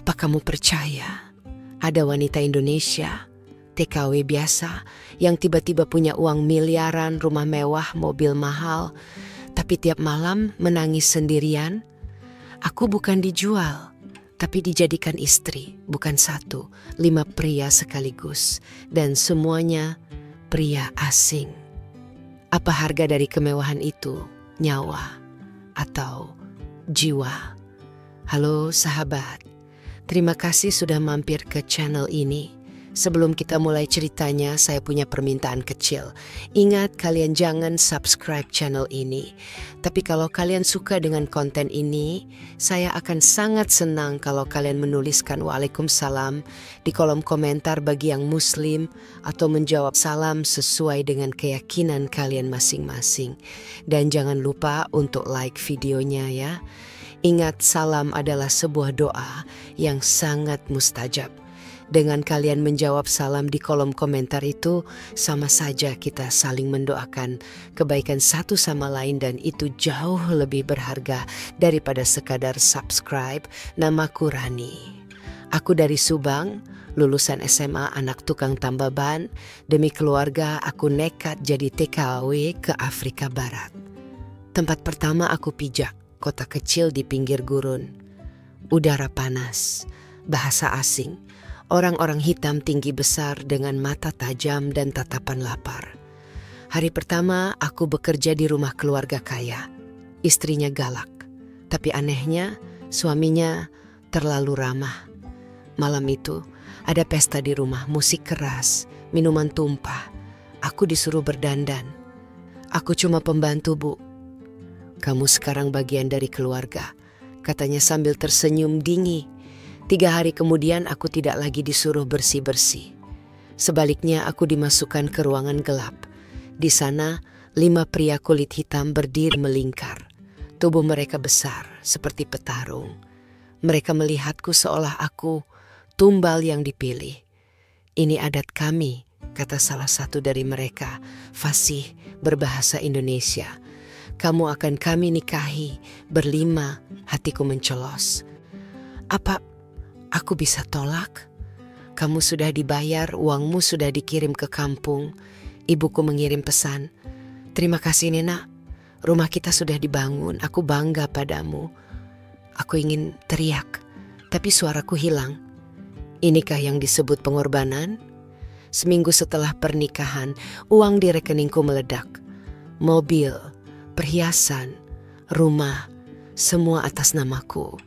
Apa kamu percaya ada wanita Indonesia, TKW biasa, yang tiba-tiba punya uang miliaran, rumah mewah, mobil mahal, tapi tiap malam menangis sendirian? Aku bukan dijual, tapi dijadikan istri, bukan satu, 5 pria sekaligus, dan semuanya pria asing. Apa harga dari kemewahan itu? Nyawa atau jiwa? Halo sahabat, terima kasih sudah mampir ke channel ini. Sebelum kita mulai ceritanya, saya punya permintaan kecil. Ingat, kalian jangan subscribe channel ini. Tapi kalau kalian suka dengan konten ini, saya akan sangat senang kalau kalian menuliskan Waalaikumsalam di kolom komentar bagi yang muslim, atau menjawab salam sesuai dengan keyakinan kalian masing-masing. Dan jangan lupa untuk like videonya ya. Ingat, salam adalah sebuah doa yang sangat mustajab. Dengan kalian menjawab salam di kolom komentar itu, sama saja kita saling mendoakan kebaikan satu sama lain, dan itu jauh lebih berharga daripada sekadar subscribe. Namaku Rani. Aku dari Subang, lulusan SMA, anak tukang tambal ban. Demi keluarga, aku nekat jadi TKW ke Afrika Barat. Tempat pertama aku pijak, kota kecil di pinggir gurun. Udara panas, bahasa asing. Orang-orang hitam tinggi besar dengan mata tajam dan tatapan lapar. Hari pertama aku bekerja di rumah keluarga kaya. Istrinya galak, tapi anehnya suaminya terlalu ramah. Malam itu ada pesta di rumah, musik keras, minuman tumpah. Aku disuruh berdandan. Aku cuma pembantu, Bu. Kamu sekarang bagian dari keluarga, katanya sambil tersenyum dingin. 3 hari kemudian aku tidak lagi disuruh bersih-bersih. Sebaliknya aku dimasukkan ke ruangan gelap. Di sana 5 pria kulit hitam berdiri melingkar. Tubuh mereka besar seperti petarung. Mereka melihatku seolah aku tumbal yang dipilih. Ini adat kami, kata salah satu dari mereka, fasih berbahasa Indonesia. Kamu akan kami nikahi berlima. Hatiku mencelos. Apa aku bisa tolak? Kamu sudah dibayar, uangmu sudah dikirim ke kampung. Ibuku mengirim pesan. Terima kasih Nena, rumah kita sudah dibangun, aku bangga padamu. Aku ingin teriak, tapi suaraku hilang. Inikah yang disebut pengorbanan? Seminggu setelah pernikahan, uang di rekeningku meledak. Mobil, perhiasan, rumah, semua atas namaku.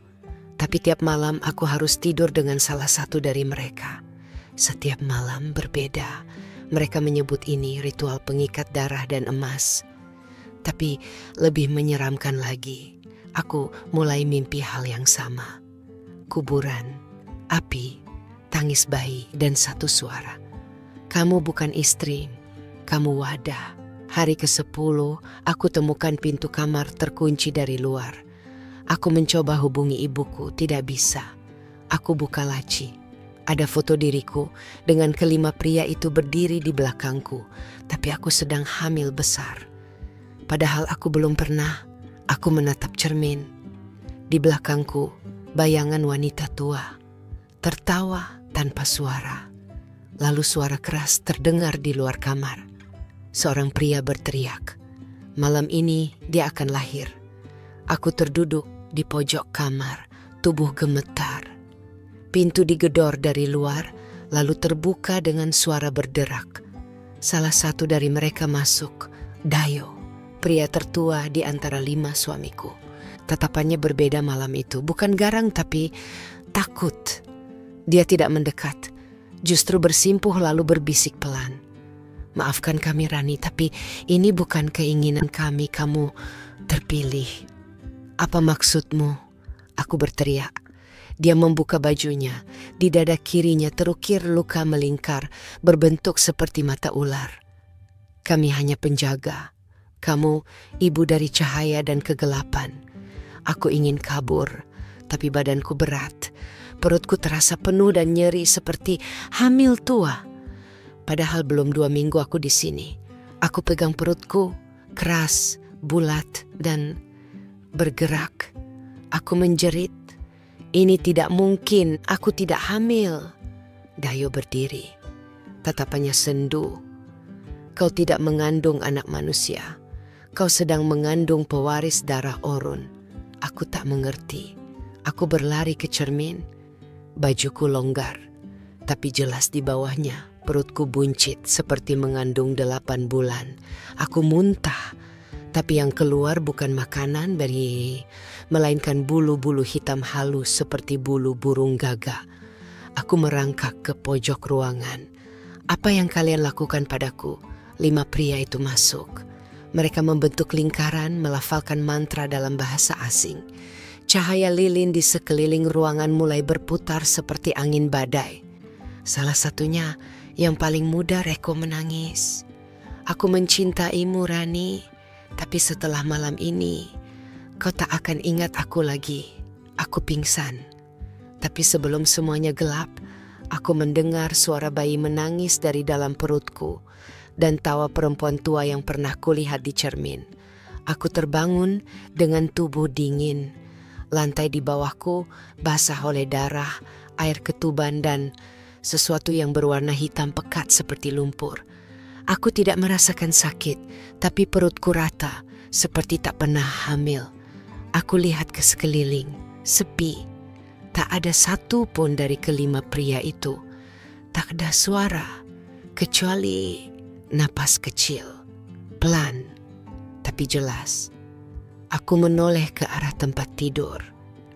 Tapi tiap malam aku harus tidur dengan salah satu dari mereka. Setiap malam berbeda. Mereka menyebut ini ritual pengikat darah dan emas. Tapi lebih menyeramkan lagi, aku mulai mimpi hal yang sama. Kuburan, api, tangis bayi, dan satu suara. Kamu bukan istri, kamu wadah. Hari ke-10 aku temukan pintu kamar terkunci dari luar. Aku mencoba hubungi ibuku, tidak bisa. Aku buka laci. Ada foto diriku dengan ke-5 pria itu berdiri di belakangku. Tapi aku sedang hamil besar. Padahal aku belum pernah. Aku menatap cermin. Di belakangku, bayangan wanita tua. Tertawa tanpa suara. Lalu suara keras terdengar di luar kamar. Seorang pria berteriak. Malam ini dia akan lahir. Aku terduduk di pojok kamar, tubuh gemetar. Pintu digedor dari luar, lalu terbuka dengan suara berderak. Salah satu dari mereka masuk, Dayo, pria tertua di antara 5 suamiku. Tatapannya berbeda malam itu, bukan garang tapi takut. Dia tidak mendekat, justru bersimpuh lalu berbisik pelan. Maafkan kami Rani, tapi ini bukan keinginan kami, kamu terpilih. Apa maksudmu? Aku berteriak. Dia membuka bajunya. Di dada kirinya terukir luka melingkar, berbentuk seperti mata ular. Kami hanya penjaga. Kamu ibu dari cahaya dan kegelapan. Aku ingin kabur, tapi badanku berat. Perutku terasa penuh dan nyeri seperti hamil tua. Padahal belum 2 minggu aku di sini. Aku pegang perutku, keras, bulat, dan bergerak. Aku menjerit. Ini tidak mungkin, aku tidak hamil. Dayo berdiri. Tatapannya sendu. Kau tidak mengandung anak manusia. Kau sedang mengandung pewaris darah Orun. Aku tak mengerti. Aku berlari ke cermin. Bajuku longgar. Tapi jelas di bawahnya perutku buncit seperti mengandung 8 bulan. Aku muntah. Tapi yang keluar bukan makanan melainkan bulu-bulu hitam halus seperti bulu burung gagak. Aku merangkak ke pojok ruangan. Apa yang kalian lakukan padaku? 5 pria itu masuk. Mereka membentuk lingkaran, melafalkan mantra dalam bahasa asing. Cahaya lilin di sekeliling ruangan mulai berputar seperti angin badai. Salah satunya, yang paling muda, Reko, menangis. Aku mencintaimu, Rani. Tapi setelah malam ini, kau tak akan ingat aku lagi. Aku pingsan. Tapi sebelum semuanya gelap, aku mendengar suara bayi menangis dari dalam perutku dan tawa perempuan tua yang pernah kulihat di cermin. Aku terbangun dengan tubuh dingin. Lantai di bawahku basah oleh darah, air ketuban dan sesuatu yang berwarna hitam pekat seperti lumpur. Aku tidak merasakan sakit, tapi perutku rata, seperti tak pernah hamil. Aku lihat ke sekeliling, sepi. Tak ada satu pun dari kelima pria itu. Tak ada suara, kecuali napas kecil, pelan, tapi jelas. Aku menoleh ke arah tempat tidur.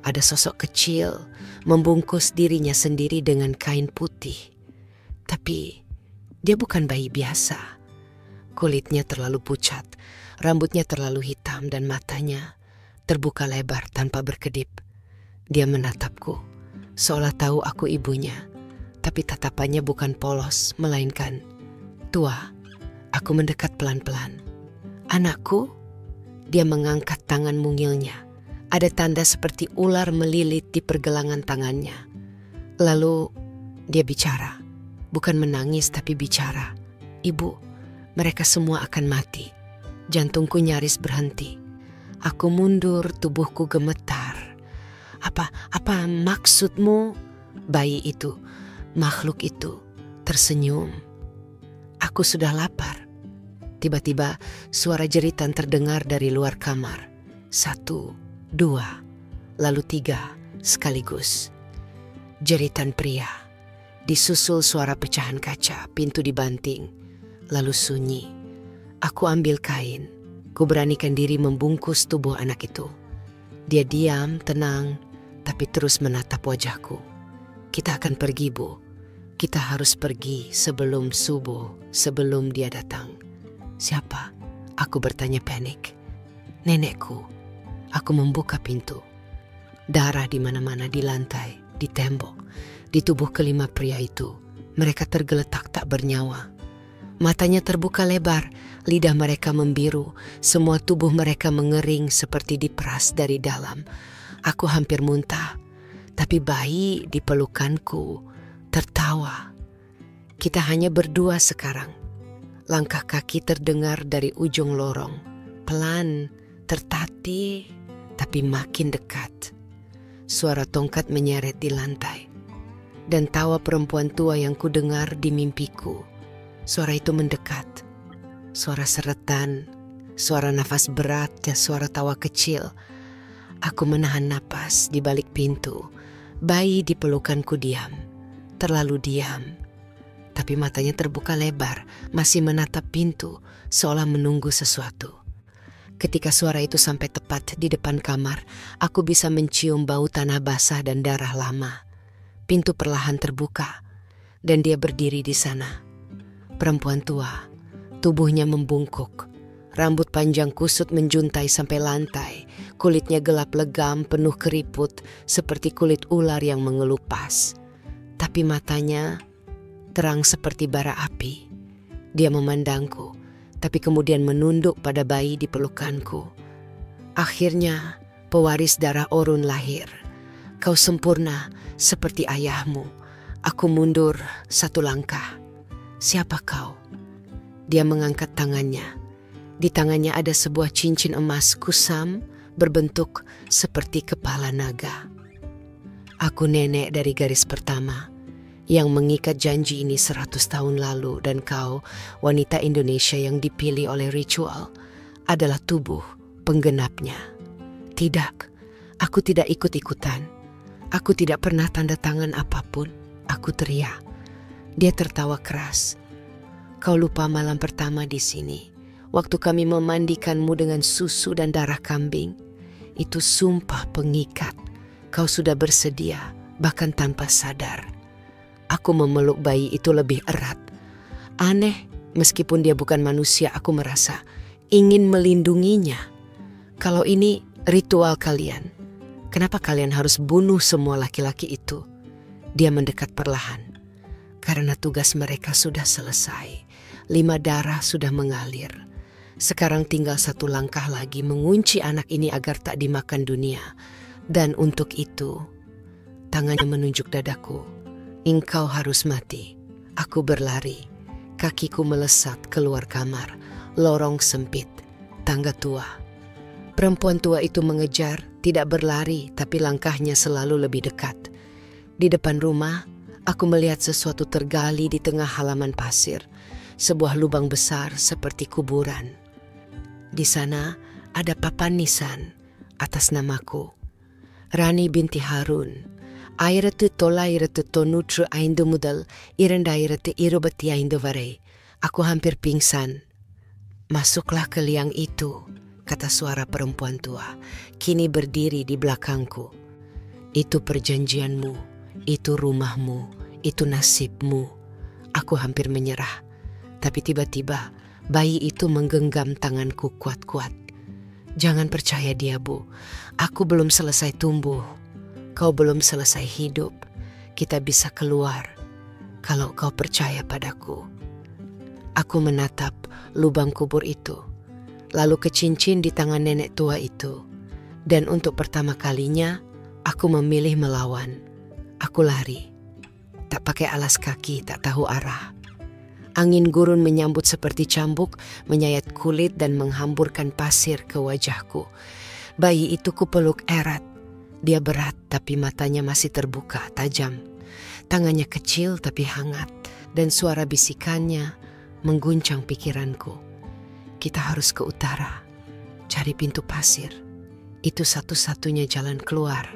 Ada sosok kecil, membungkus dirinya sendiri dengan kain putih. Tapi dia bukan bayi biasa. Kulitnya terlalu pucat, rambutnya terlalu hitam dan matanya terbuka lebar tanpa berkedip. Dia menatapku, seolah tahu aku ibunya. Tapi tatapannya bukan polos, melainkan tua. Aku mendekat pelan-pelan. Anakku? Dia mengangkat tangan mungilnya. Ada tanda seperti ular melilit di pergelangan tangannya. Lalu dia bicara. Bukan menangis tapi bicara. Ibu, mereka semua akan mati. Jantungku nyaris berhenti. Aku mundur, tubuhku gemetar. Apa maksudmu? Bayi itu, makhluk itu, tersenyum. Aku sudah lapar. Tiba-tiba suara jeritan terdengar dari luar kamar. 1, 2, lalu 3 sekaligus. Jeritan pria. Disusul suara pecahan kaca, pintu dibanting, lalu sunyi. Aku ambil kain, ku beranikan diri membungkus tubuh anak itu. Dia diam, tenang, tapi terus menatap wajahku. Kita akan pergi, Bu. Kita harus pergi sebelum subuh, sebelum dia datang. Siapa? Aku bertanya panik. Nenekku. Aku membuka pintu. Darah di mana-mana, di lantai, di tembok, di tubuh kelima pria itu. Mereka tergeletak tak bernyawa. Matanya terbuka lebar, lidah mereka membiru, semua tubuh mereka mengering seperti diperas dari dalam. Aku hampir muntah, tapi bayi di pelukanku tertawa. Kita hanya berdua sekarang. Langkah kaki terdengar dari ujung lorong, pelan, tertatih, tapi makin dekat. Suara tongkat menyeret di lantai. Dan tawa perempuan tua yang kudengar di mimpiku. Suara itu mendekat. Suara seretan, suara nafas berat dan suara tawa kecil. Aku menahan napas di balik pintu. Bayi di pelukanku diam. Terlalu diam. Tapi matanya terbuka lebar, masih menatap pintu, seolah menunggu sesuatu. Ketika suara itu sampai tepat di depan kamar, aku bisa mencium bau tanah basah dan darah lama. Pintu perlahan terbuka, dan dia berdiri di sana. Perempuan tua, tubuhnya membungkuk. Rambut panjang kusut menjuntai sampai lantai. Kulitnya gelap legam, penuh keriput, seperti kulit ular yang mengelupas. Tapi matanya terang seperti bara api. Dia memandangku, tapi kemudian menunduk pada bayi di pelukanku. Akhirnya, pewaris darah Orun lahir. Kau sempurna seperti ayahmu. Aku mundur 1 langkah. Siapa kau? Dia mengangkat tangannya. Di tangannya ada sebuah cincin emas kusam berbentuk seperti kepala naga. Aku nenek dari garis pertama yang mengikat janji ini 100 tahun lalu, dan kau, wanita Indonesia yang dipilih oleh ritual, adalah tubuh penggenapnya. Tidak, aku tidak ikut-ikutan. Aku tidak pernah tanda tangan apapun. Aku teriak. Dia tertawa keras. Kau lupa malam pertama di sini, waktu kami memandikanmu dengan susu dan darah kambing. Itu sumpah pengikat. Kau sudah bersedia, bahkan tanpa sadar. Aku memeluk bayi itu lebih erat. Aneh, meskipun dia bukan manusia, aku merasa ingin melindunginya. Kalau ini ritual kalian, kenapa kalian harus bunuh semua laki-laki itu? Dia mendekat perlahan. Karena tugas mereka sudah selesai. 5 darah sudah mengalir. Sekarang tinggal 1 langkah lagi mengunci anak ini agar tak dimakan dunia. Dan untuk itu, tangannya menunjuk dadaku. Engkau harus mati. Aku berlari. Kakiku melesat keluar kamar. Lorong sempit. Tangga tua. Perempuan tua itu mengejar, tidak berlari, tapi langkahnya selalu lebih dekat. Di depan rumah, aku melihat sesuatu tergali di tengah halaman pasir. Sebuah lubang besar seperti kuburan. Di sana ada papan nisan atas namaku. Rani binti Harun. Airatu tolairatu tonutru aindu mudal, irendairatu irobati aindu vare. Aku hampir pingsan. Masuklah ke liang itu, kata suara perempuan tua. Kini berdiri di belakangku. Itu perjanjianmu, itu rumahmu, itu nasibmu. Aku hampir menyerah. Tapi tiba-tiba bayi itu menggenggam tanganku kuat-kuat. Jangan percaya dia, Bu. Aku belum selesai tumbuh. Kau belum selesai hidup. Kita bisa keluar kalau kau percaya padaku. Aku menatap lubang kubur itu, lalu ke cincin di tangan nenek tua itu. Dan untuk pertama kalinya, aku memilih melawan. Aku lari. Tak pakai alas kaki, tak tahu arah. Angin gurun menyambut seperti cambuk, menyayat kulit dan menghamburkan pasir ke wajahku. Bayi itu kupeluk erat. Dia berat tapi matanya masih terbuka, tajam. Tangannya kecil tapi hangat, dan suara bisikannya mengguncang pikiranku. Kita harus ke utara, cari pintu pasir. Itu satu-satunya jalan keluar.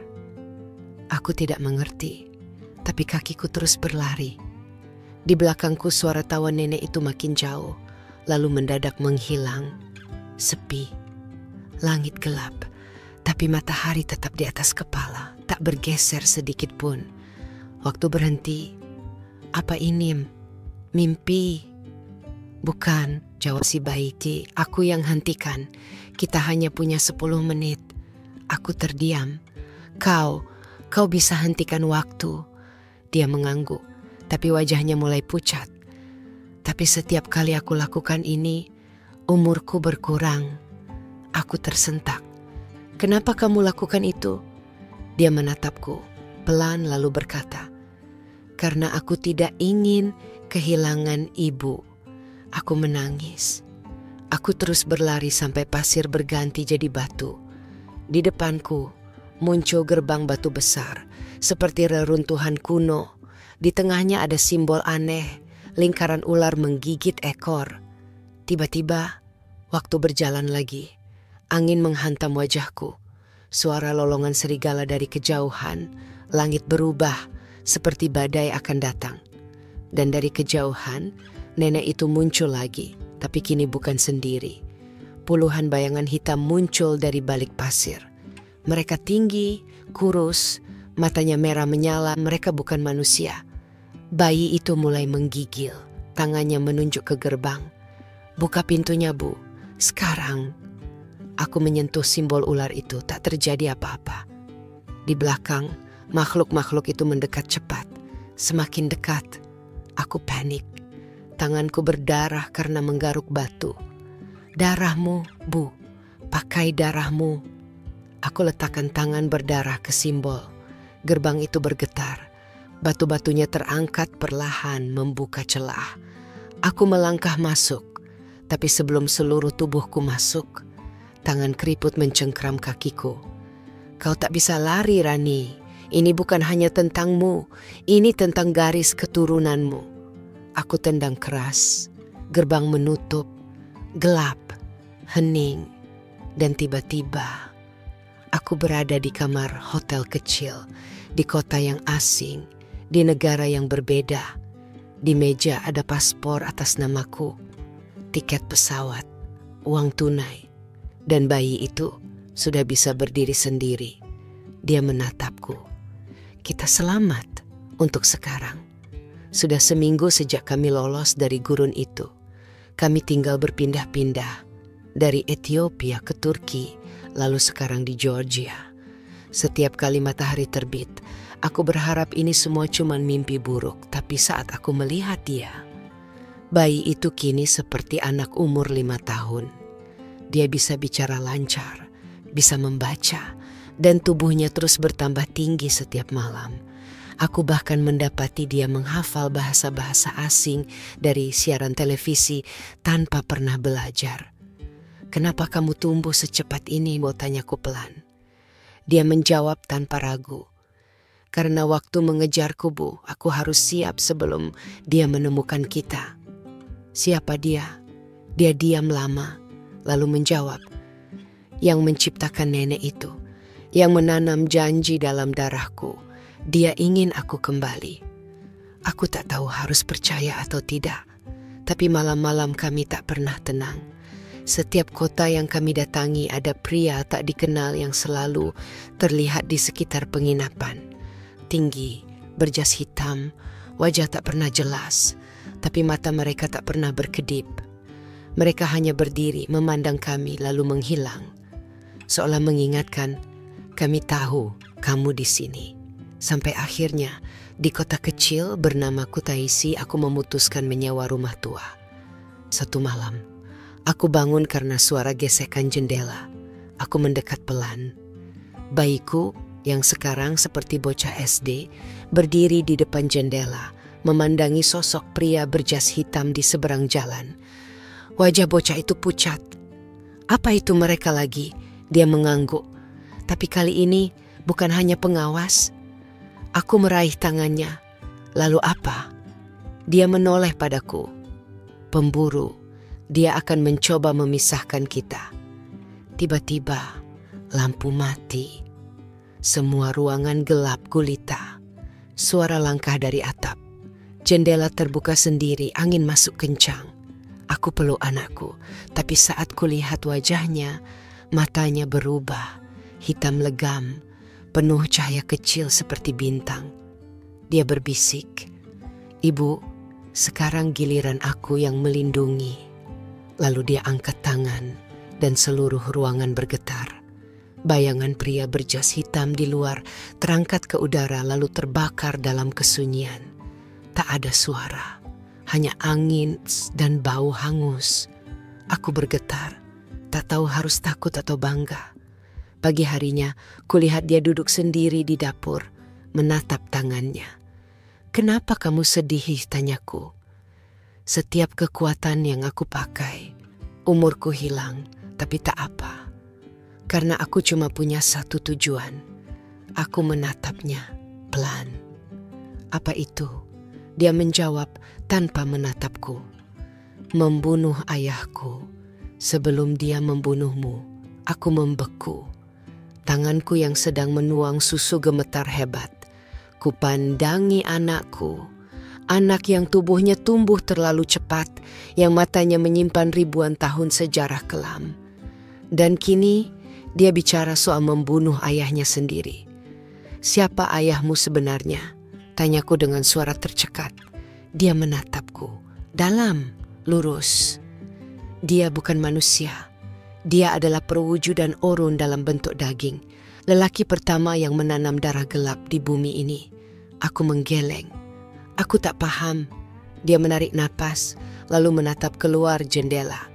Aku tidak mengerti, tapi kakiku terus berlari. Di belakangku suara tawa nenek itu makin jauh, lalu mendadak menghilang. Sepi, langit gelap, tapi matahari tetap di atas kepala, tak bergeser sedikit pun. Waktu berhenti. Apa ini? Mimpi? Bukan, jawab si Baiti. Aku yang hentikan. Kita hanya punya 10 menit. Aku terdiam. Kau bisa hentikan waktu. Dia mengangguk, tapi wajahnya mulai pucat. Tapi setiap kali aku lakukan ini, umurku berkurang. Aku tersentak. Kenapa kamu lakukan itu? Dia menatapku, pelan lalu berkata, karena aku tidak ingin kehilangan ibu. Aku menangis. Aku terus berlari sampai pasir berganti jadi batu. Di depanku muncul gerbang batu besar, seperti reruntuhan kuno. Di tengahnya ada simbol aneh, lingkaran ular menggigit ekor. Tiba-tiba, waktu berjalan lagi. Angin menghantam wajahku. Suara lolongan serigala dari kejauhan. Langit berubah seperti badai akan datang. Dan dari kejauhan, nenek itu muncul lagi, tapi kini bukan sendiri. Puluhan bayangan hitam muncul dari balik pasir. Mereka tinggi, kurus, matanya merah menyala. Mereka bukan manusia. Bayi itu mulai menggigil. Tangannya menunjuk ke gerbang. Buka pintunya, Bu. Sekarang. Aku menyentuh simbol ular itu, tak terjadi apa-apa. Di belakang, makhluk-makhluk itu mendekat cepat. Semakin dekat, aku panik. Tanganku berdarah karena menggaruk batu. Darahmu, Bu. Pakai darahmu. Aku letakkan tangan berdarah ke simbol. Gerbang itu bergetar. Batu-batunya terangkat perlahan membuka celah. Aku melangkah masuk. Tapi sebelum seluruh tubuhku masuk, tangan keriput mencengkram kakiku. Kau tak bisa lari, Rani. Ini bukan hanya tentangmu, ini tentang garis keturunanmu. Aku tendang keras, gerbang menutup, gelap, hening, dan tiba-tiba aku berada di kamar hotel kecil, di kota yang asing, di negara yang berbeda. Di meja ada paspor atas namaku, tiket pesawat, uang tunai, dan bayi itu sudah bisa berdiri sendiri. Dia menatapku. Kita selamat untuk sekarang. Sudah seminggu sejak kami lolos dari gurun itu. Kami tinggal berpindah-pindah dari Ethiopia ke Turki, lalu sekarang di Georgia. Setiap kali matahari terbit, aku berharap ini semua cuma mimpi buruk. Tapi saat aku melihat dia, bayi itu kini seperti anak umur 5 tahun. Dia bisa bicara lancar, bisa membaca, dan tubuhnya terus bertambah tinggi setiap malam. Aku bahkan mendapati dia menghafal bahasa-bahasa asing dari siaran televisi tanpa pernah belajar. "Kenapa kamu tumbuh secepat ini?" tanyaku pelan. Dia menjawab tanpa ragu. "Karena waktu mengejarku, Bu, aku harus siap sebelum dia menemukan kita." "Siapa dia?" Dia diam lama, lalu menjawab, "Yang menciptakan nenek itu, yang menanam janji dalam darahku. Dia ingin aku kembali." Aku tak tahu harus percaya atau tidak, tapi malam-malam kami tak pernah tenang. Setiap kota yang kami datangi ada pria tak dikenal yang selalu terlihat di sekitar penginapan. Tinggi, berjas hitam, wajah tak pernah jelas, tapi mata mereka tak pernah berkedip. Mereka hanya berdiri memandang kami lalu menghilang, seolah mengingatkan, "Kami tahu kamu di sini." Sampai akhirnya di kota kecil bernama Kutaisi aku memutuskan menyewa rumah tua. Satu malam, aku bangun karena suara gesekan jendela. Aku mendekat pelan. Bayiku yang sekarang seperti bocah SD berdiri di depan jendela, memandangi sosok pria berjas hitam di seberang jalan. Wajah bocah itu pucat. "Apa itu mereka lagi?" Dia mengangguk. Tapi kali ini bukan hanya pengawas. Aku meraih tangannya. "Lalu apa?" Dia menoleh padaku. "Pemburu. Dia akan mencoba memisahkan kita." Tiba-tiba lampu mati. Semua ruangan gelap gulita. Suara langkah dari atap. Jendela terbuka sendiri, angin masuk kencang. Aku peluk anakku, tapi saat kulihat wajahnya, matanya berubah, hitam legam, penuh cahaya kecil seperti bintang. Dia berbisik, "Ibu, sekarang giliran aku yang melindungi." Lalu dia angkat tangan dan seluruh ruangan bergetar. Bayangan pria berjas hitam di luar terangkat ke udara lalu terbakar dalam kesunyian. Tak ada suara, hanya angin dan bau hangus. Aku bergetar, tak tahu harus takut atau bangga. Pagi harinya, kulihat dia duduk sendiri di dapur, menatap tangannya. "Kenapa kamu sedih?" tanyaku. "Setiap kekuatan yang aku pakai, umurku hilang, tapi tak apa. Karena aku cuma punya satu tujuan." Aku menatapnya pelan. "Apa itu?" Dia menjawab tanpa menatapku. "Membunuh ayahku. Sebelum dia membunuhmu, aku membeku." Tanganku yang sedang menuang susu gemetar hebat. Kupandangi anakku. Anak yang tubuhnya tumbuh terlalu cepat, yang matanya menyimpan ribuan tahun sejarah kelam. Dan kini dia bicara soal membunuh ayahnya sendiri. "Siapa ayahmu sebenarnya?" tanyaku dengan suara tercekat. Dia menatapku, dalam, lurus. "Dia bukan manusia. Dia adalah perwujudan Orun dalam bentuk daging. Lelaki pertama yang menanam darah gelap di bumi ini." Aku menggeleng. Aku tak paham. Dia menarik napas, lalu menatap keluar jendela.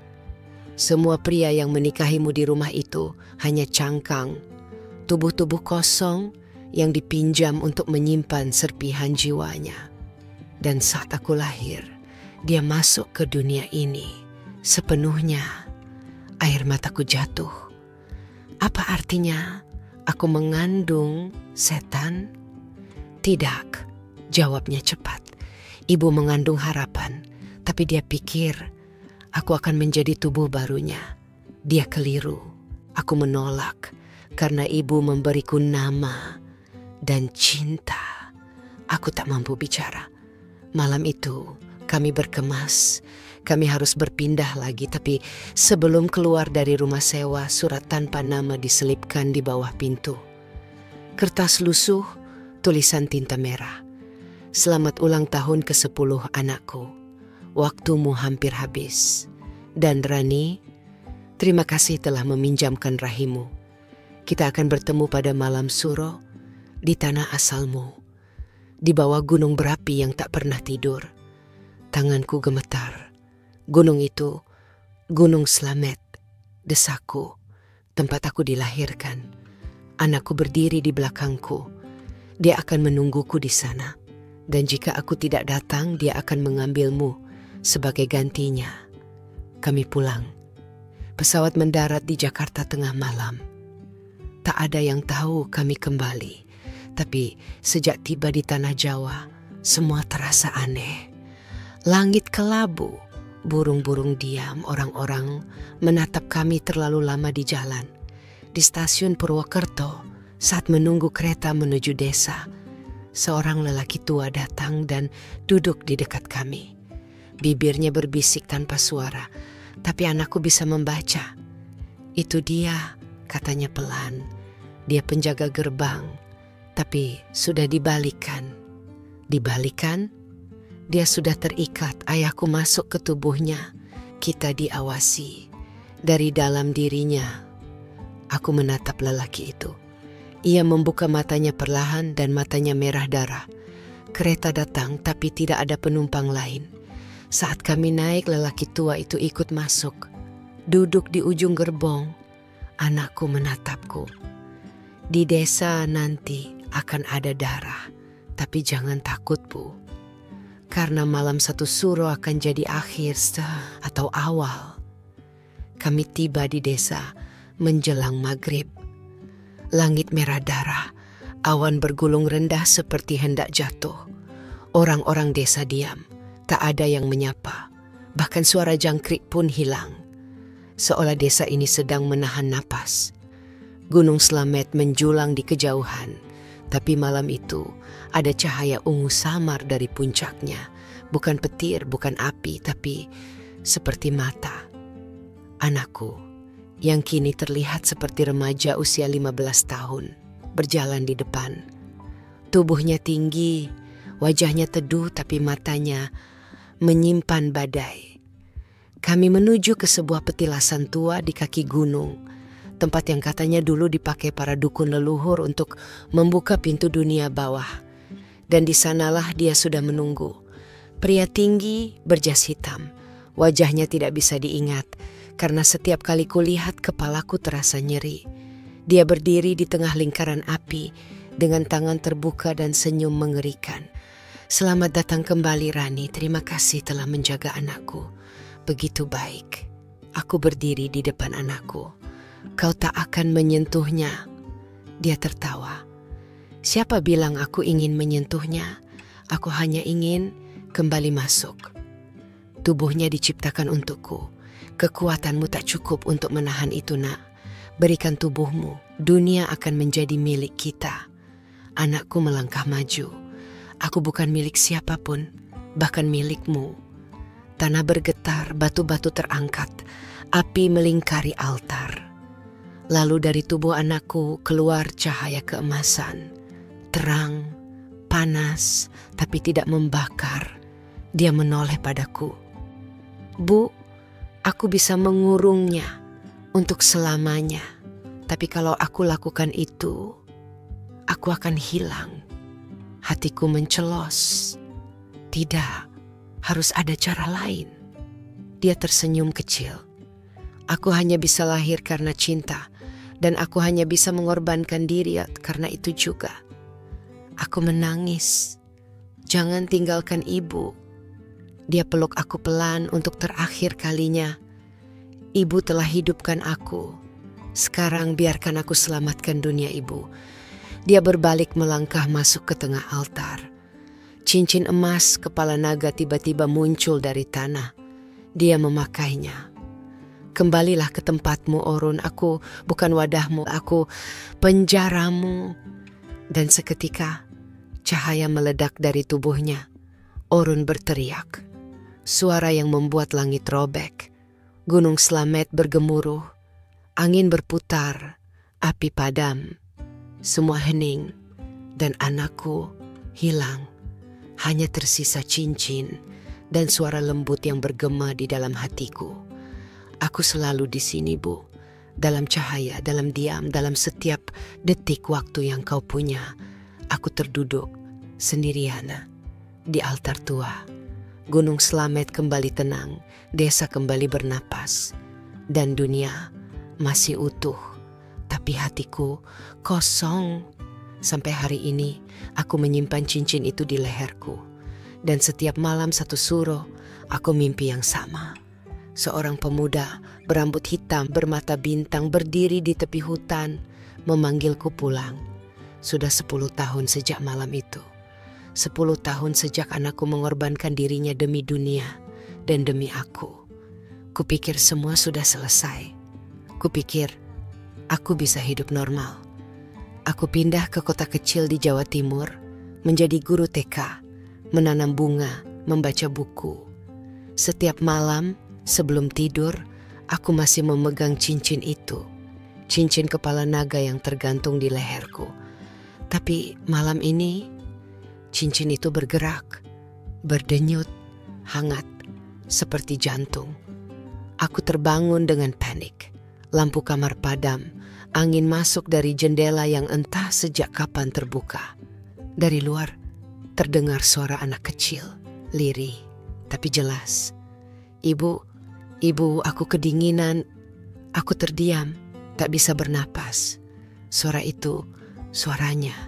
"Semua pria yang menikahimu di rumah itu hanya cangkang. Tubuh-tubuh kosong yang dipinjam untuk menyimpan serpihan jiwanya. Dan saat aku lahir, dia masuk ke dunia ini sepenuhnya." Air mataku jatuh. Apa artinya aku mengandung setan? Tidak, jawabnya cepat. Ibu mengandung harapan, tapi dia pikir aku akan menjadi tubuh barunya. Dia keliru. Aku menolak karena ibu memberiku nama dan cinta. Aku tak mampu bicara. Malam itu kami berkemas. Kami harus berpindah lagi, tapi sebelum keluar dari rumah sewa, surat tanpa nama diselipkan di bawah pintu. Kertas lusuh, tulisan tinta merah. Selamat ulang tahun ke-10 anakku. Waktumu hampir habis. Dan Rani, terima kasih telah meminjamkan rahimmu. Kita akan bertemu pada malam suro di tanah asalmu. Di bawah gunung berapi yang tak pernah tidur. Tanganku gemetar. Gunung itu, Gunung Slamet, desaku, tempat aku dilahirkan. Anakku berdiri di belakangku. Dia akan menungguku di sana. Dan jika aku tidak datang, dia akan mengambilmu sebagai gantinya. Kami pulang. Pesawat mendarat di Jakarta tengah malam. Tak ada yang tahu kami kembali. Tapi sejak tiba di tanah Jawa, semua terasa aneh. Langit kelabu. Burung-burung diam, orang-orang menatap kami terlalu lama di jalan. Di stasiun Purwokerto, saat menunggu kereta menuju desa, seorang lelaki tua datang dan duduk di dekat kami. Bibirnya berbisik tanpa suara, tapi anakku bisa membaca. Itu dia, katanya pelan. Dia penjaga gerbang, tapi sudah dibalikan. Dibalikan? Dia sudah terikat, ayahku masuk ke tubuhnya. Kita diawasi. Dari dalam dirinya, aku menatap lelaki itu. Ia membuka matanya perlahan dan matanya merah darah. Kereta datang tapi tidak ada penumpang lain. Saat kami naik, lelaki tua itu ikut masuk. Duduk di ujung gerbong. Anakku menatapku. Di desa nanti akan ada darah. Tapi jangan takut, Bu. Karena malam satu suro akan jadi akhir atau awal. Kami tiba di desa menjelang maghrib. Langit merah darah, awan bergulung rendah seperti hendak jatuh. Orang-orang desa diam, tak ada yang menyapa. Bahkan suara jangkrik pun hilang. Seolah desa ini sedang menahan napas. Gunung Slamet menjulang di kejauhan. Tapi malam itu ada cahaya ungu samar dari puncaknya. Bukan petir, bukan api, tapi seperti mata. Anakku, yang kini terlihat seperti remaja usia 15 tahun, berjalan di depan. Tubuhnya tinggi, wajahnya teduh tapi matanya menyimpan badai. Kami menuju ke sebuah petilasan tua di kaki gunung. Tempat yang katanya dulu dipakai para dukun leluhur untuk membuka pintu dunia bawah. Dan di sanalah dia sudah menunggu. Pria tinggi berjas hitam. Wajahnya tidak bisa diingat karena setiap kali kulihat kepalaku terasa nyeri. Dia berdiri di tengah lingkaran api dengan tangan terbuka dan senyum mengerikan. Selamat datang kembali Rani, terima kasih telah menjaga anakku. Begitu baik. Aku berdiri di depan anakku. Kau tak akan menyentuhnya. Dia tertawa. Siapa bilang aku ingin menyentuhnya? Aku hanya ingin kembali masuk. Tubuhnya diciptakan untukku. Kekuatanmu tak cukup untuk menahan itu, nak. Berikan tubuhmu. Dunia akan menjadi milik kita. Anakku melangkah maju. Aku bukan milik siapapun, bahkan milikmu. Tanah bergetar, batu-batu terangkat. Api melingkari altar. Lalu dari tubuh anakku keluar cahaya keemasan. Terang, panas, tapi tidak membakar. Dia menoleh padaku. Bu, aku bisa mengurungnya untuk selamanya. Tapi kalau aku lakukan itu, aku akan hilang. Hatiku mencelos. Tidak, harus ada cara lain. Dia tersenyum kecil. Aku hanya bisa lahir karena cinta. Dan aku hanya bisa mengorbankan diri karena itu juga. Aku menangis. Jangan tinggalkan ibu. Dia peluk aku pelan untuk terakhir kalinya. Ibu telah hidupkan aku. Sekarang biarkan aku selamatkan dunia ibu. Dia berbalik melangkah masuk ke tengah altar. Cincin emas kepala naga tiba-tiba muncul dari tanah. Dia memakainya. Kembalilah ke tempatmu, Orun. Aku bukan wadahmu, aku penjaramu. Dan seketika cahaya meledak dari tubuhnya. Orun berteriak. Suara yang membuat langit robek. Gunung Slamet bergemuruh. Angin berputar. Api padam. Semua hening. Dan anakku hilang. Hanya tersisa cincin dan suara lembut yang bergema di dalam hatiku. Aku selalu di sini, Bu. Dalam cahaya, dalam diam, dalam setiap detik waktu yang kau punya. Aku terduduk sendirian di altar tua. Gunung Slamet kembali tenang, desa kembali bernapas. Dan dunia masih utuh, tapi hatiku kosong. Sampai hari ini aku menyimpan cincin itu di leherku. Dan setiap malam satu suro, aku mimpi yang sama. Seorang pemuda berambut hitam bermata bintang berdiri di tepi hutan memanggilku pulang. Sudah 10 tahun sejak malam itu. 10 tahun sejak anakku mengorbankan dirinya demi dunia dan demi aku. Kupikir semua sudah selesai. Kupikir aku bisa hidup normal. Aku pindah ke kota kecil di Jawa Timur, menjadi guru TK, menanam bunga, membaca buku. Setiap malam sebelum tidur, aku masih memegang cincin itu. Cincin kepala naga yang tergantung di leherku. Tapi malam ini, cincin itu bergerak, berdenyut, hangat, seperti jantung. Aku terbangun dengan panik. Lampu kamar padam, angin masuk dari jendela yang entah sejak kapan terbuka. Dari luar, terdengar suara anak kecil, lirih, tapi jelas. Ibu, aku kedinginan. Aku terdiam, tak bisa bernapas. Suara itu, suaranya.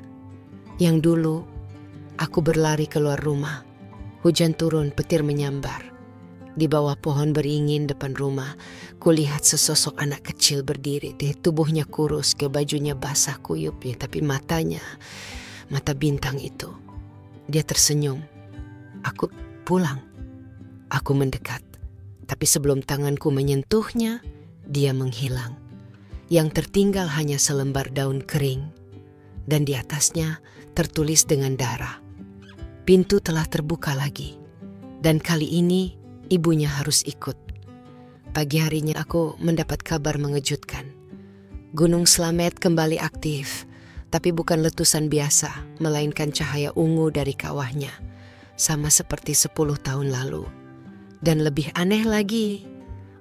Yang dulu, aku berlari keluar rumah. Hujan turun, petir menyambar. Di bawah pohon beringin depan rumah, kulihat sesosok anak kecil berdiri. Tubuhnya kurus, ke bajunya basah kuyup, ya, tapi matanya, mata bintang itu. Dia tersenyum. Aku pulang. Aku mendekat. Tapi sebelum tanganku menyentuhnya, dia menghilang. Yang tertinggal hanya selembar daun kering. Dan di atasnya tertulis dengan darah. Pintu telah terbuka lagi. Dan kali ini ibunya harus ikut. Pagi harinya aku mendapat kabar mengejutkan. Gunung Slamet kembali aktif. Tapi bukan letusan biasa, melainkan cahaya ungu dari kawahnya. Sama seperti 10 tahun lalu. Dan lebih aneh lagi,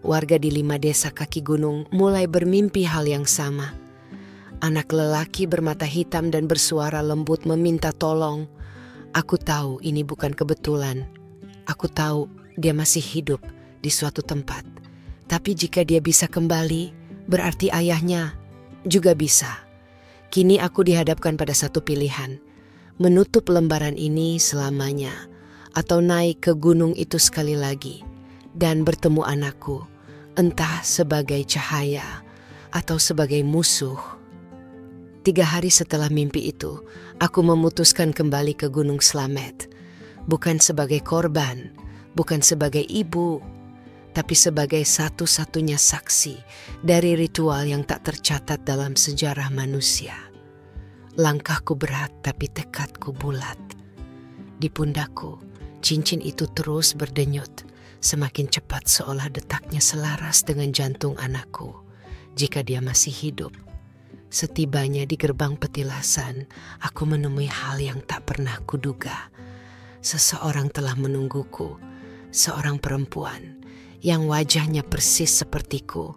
warga di 5 desa kaki gunung mulai bermimpi hal yang sama. Anak lelaki bermata hitam dan bersuara lembut meminta tolong. Aku tahu ini bukan kebetulan. Aku tahu dia masih hidup di suatu tempat. Tapi jika dia bisa kembali, berarti ayahnya juga bisa. Kini aku dihadapkan pada satu pilihan, menutup lembaran ini selamanya, atau naik ke gunung itu sekali lagi, dan bertemu anakku, entah sebagai cahaya, atau sebagai musuh. 3 hari setelah mimpi itu, aku memutuskan kembali ke Gunung Slamet, bukan sebagai korban, bukan sebagai ibu, tapi sebagai satu-satunya saksi dari ritual yang tak tercatat dalam sejarah manusia. Langkahku berat tapi tekadku bulat. Di pundakku, cincin itu terus berdenyut, semakin cepat seolah detaknya selaras dengan jantung anakku jika dia masih hidup. Setibanya di gerbang petilasan, aku menemui hal yang tak pernah kuduga. Seseorang telah menungguku, seorang perempuan yang wajahnya persis sepertiku,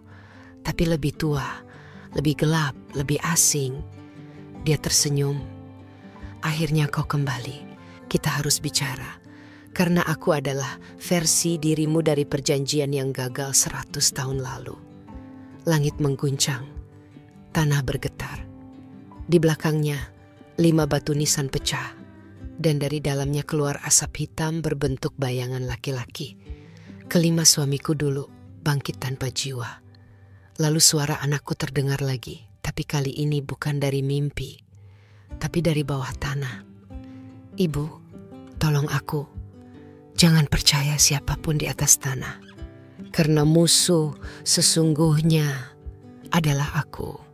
tapi lebih tua, lebih gelap, lebih asing. Dia tersenyum. Akhirnya kau kembali. Kita harus bicara. Karena aku adalah versi dirimu dari perjanjian yang gagal 100 tahun lalu. Langit mengguncang. Tanah bergetar. Di belakangnya, 5 batu nisan pecah. Dan dari dalamnya keluar asap hitam berbentuk bayangan laki-laki. Kelima suamiku dulu bangkit tanpa jiwa. Lalu suara anakku terdengar lagi, tapi kali ini bukan dari mimpi. tapi dari bawah tanah. Ibu, tolong aku. Jangan percaya siapapun di atas tanah. Karena musuh sesungguhnya adalah aku.